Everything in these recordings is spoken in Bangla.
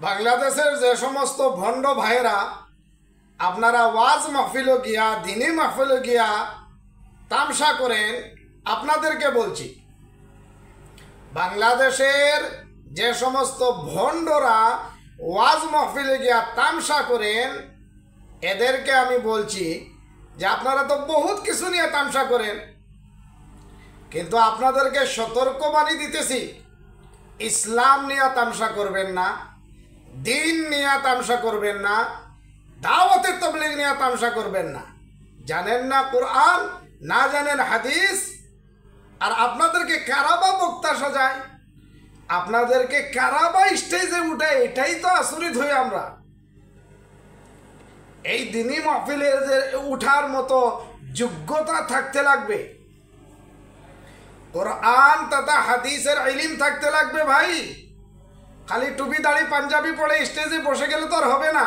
বাংলাদেশের যে সমস্ত ভণ্ড ভাইয়েরা আপনারা ওয়াজ মাহফিলে গিয়া দিনী মাহফিলে গিয়া তামসা করেন, আপনাদেরকে বলছি, বাংলাদেশের যে সমস্ত ভণ্ডরা ওয়াজ মাহফিলে গিয়া তামসা করেন এদেরকে আমি বলছি যে আপনারা তো বহুত কিছু নিয়ে তামসা করেন, কিন্তু আপনাদেরকে সতর্কবাণী দিতেছি, ইসলাম নিয়ে তামসা করবেন না, দিন নিয়ে তামসা করবেন না, দাওয়াতের তবলিগ নিয়ে তামসা করবেন না। জানেন না কোরআন, না জানেন হাদিস, আর আপনাদেরকে কারাবা বক্তা সাজায়, আপনাদেরকে কারাবা স্টেজে উঠে, এটাই তো আচরিত হই আমরা। এই দিনী মাহফিলে উঠার মতো যোগ্যতা থাকতে লাগবে, কোরআন তথা হাদিসের ইলম থাকতে লাগবে ভাই। খালি টুপি দাড়ি পাঞ্জাবি পরে স্টেজে বসে গেলে তো আর হবে না।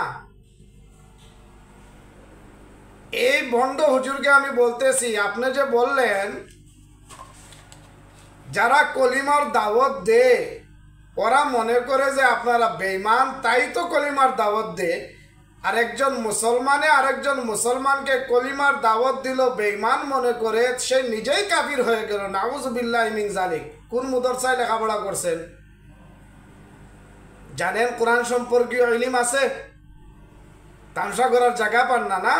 এই ভণ্ড হুজুরকে আমি বলতেছি, আপনি যে বললেন যারা কলিমার দাওয়াত দে ওরা মনে করে যে আপনারা বেঈমান, তাই তো কলিমার দাওয়াত দে। আরেকজন মুসলমানকে কলিমার দাওয়াত দিল, বেঈমান মনে করে, সে নিজেই কাফির হয়ে গেল। নাউযুবিল্লাহি মিন যালিক। কোন মুদরসায় লেখাপড়া করছেন? জানেন কোরআন সম্পর্কীয় ইলম আছে? তামসা করার জায়গা পান না, না?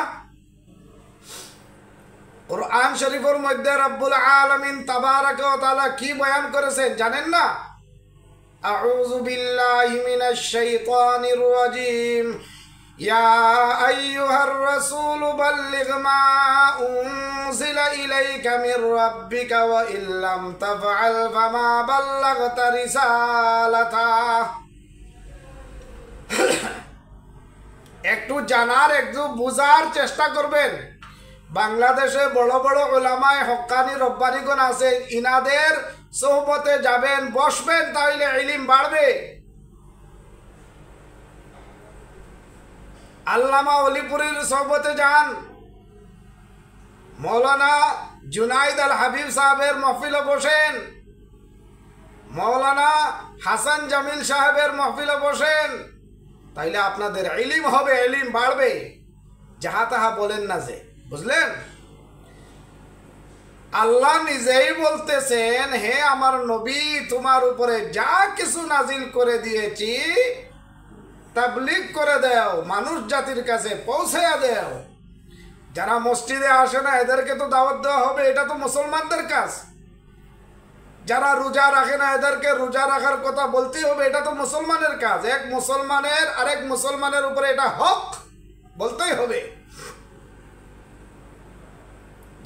কোরআন শরীফের মধ্যে রব্বুল আলামিন তাবারাকা ওয়া তাআলা কি বয়ান করেছেন জানেন না? আউযু বিল্লাহি মিনাশ শাইতানির রাজীম। ইয়া আইয়ুহার রাসূল বাল্লিগ মা উনজিলা ইলাইকা মির রাব্বিকা ওয়া ইল্লাম তাফআল ফামা বাল্লাগতা রিসালাতা। একটু জানার, একটু বুঝার চেষ্টা করবেন। বাংলাদেশে বড় বড় উলামায়ে হক্কানি রব্বানিগণ আছে, ইনাদের সোহবতে যাবেন, বসবেন, তাহলে ইলম বাড়বে। আল্লামা অলিপুরীর সোহবতে যান, মৌলানা জুনাইদ আল হাবিব সাহেবের মাহফিলে বসেন, মৌলানা হাসান জামিল সাহেবের মাহফিলে বসেন, তাইলে আপনাদের ইলম হবে, ইলম বাড়বে। যাহা তাহা বলেন না যে, বুঝলেন? আল্লাহ নিজেই বলতেছেন, হে আমার নবী, তোমার উপরে যা কিছু নাজিল করে দিয়েছি তাবলীগ করে দাও, মানুষ জাতির কাছে পৌঁছায়া দাও। যারা মসজিদে আসে না এদেরকে তো দাওয়াত দেওয়া হবে, এটা তো মুসলমানদের কাজ। যারা রোজা রাখে না এদেরকে রোজা রাখার কথা বলতেই হবে, এটা তো মুসলমানের কাজ। এক মুসলমানের আরেক মুসলমানের উপরে এটা হক, বলতেই হবে।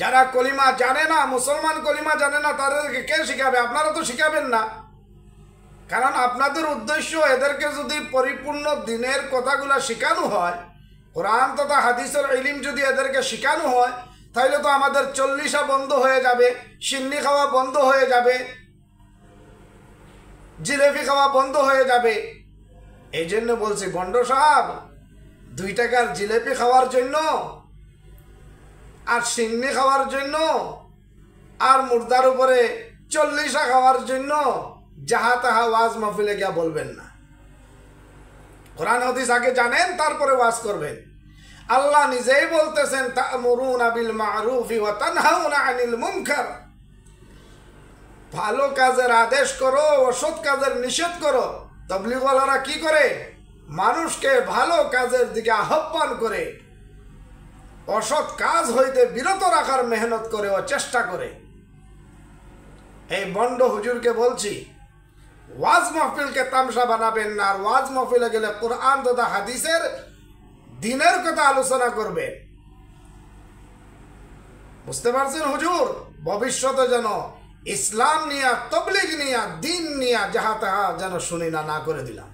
যারা কলিমা জানে না, মুসলমান কলিমা জানে না, তাদেরকে কে শিখাবে? আপনারা তো শিখাবেন না, কারণ আপনাদের উদ্দেশ্য এদেরকে যদি পরিপূর্ণ দিনের কথাগুলো শেখানো হয়, কোরআন তথা হাদিসের ইলম যদি এদেরকে শেখানো হয়, তাহলে তো আমাদের চল্লিশা বন্ধ হয়ে যাবে, সিন্নি খাওয়া বন্ধ হয়ে যাবে, জিলেপি খাওয়া বন্ধ হয়ে যাবে। এই জন্য বলছি, ভণ্ড সাহেব, 2 টাকার জিলেপি খাওয়ার জন্য আর সিন্নি খাওয়ার জন্য আর মুর্দার উপরে 40 খাওয়ার জন্য যাহা তাহা ওয়াজ মাহফিলে গিয়া বলবেন না। কোরআন হাদিস আগে জানেন, তারপরে ওয়াজ করবেন। আল্লাহ নিজেই বলতেছেন, তা'মুরুনা বিল মা'রুফি ওয়া তানহাউনা আনিল মুনকার। ভালো কাজের আদেশ করো, অসৎ কাজের নিষেধ করো। তাবলীগওয়ালারা কি করে? মানুষকে ভালো কাজের দিকে আহ্বান করে, অসৎ কাজ হইতে বিরত রাখার মেহনত করে ও চেষ্টা করে। এই বন্ড হুজুরকে বলছি, ওয়াজ মাহফিলকে তামসা বানাবেন না, আর ওয়াজ মাহফিলে গেলে কোরআন তথা হাদিসের দিনের কথা আলোচনা করবে। বুঝতে পারছেন হুজুর? ভবিষ্যতে যেন ইসলাম নিয়া, তবলিগ নিয়া, দিন নিয়া যাহা তাহা যেন শুনি না করে দিলাম।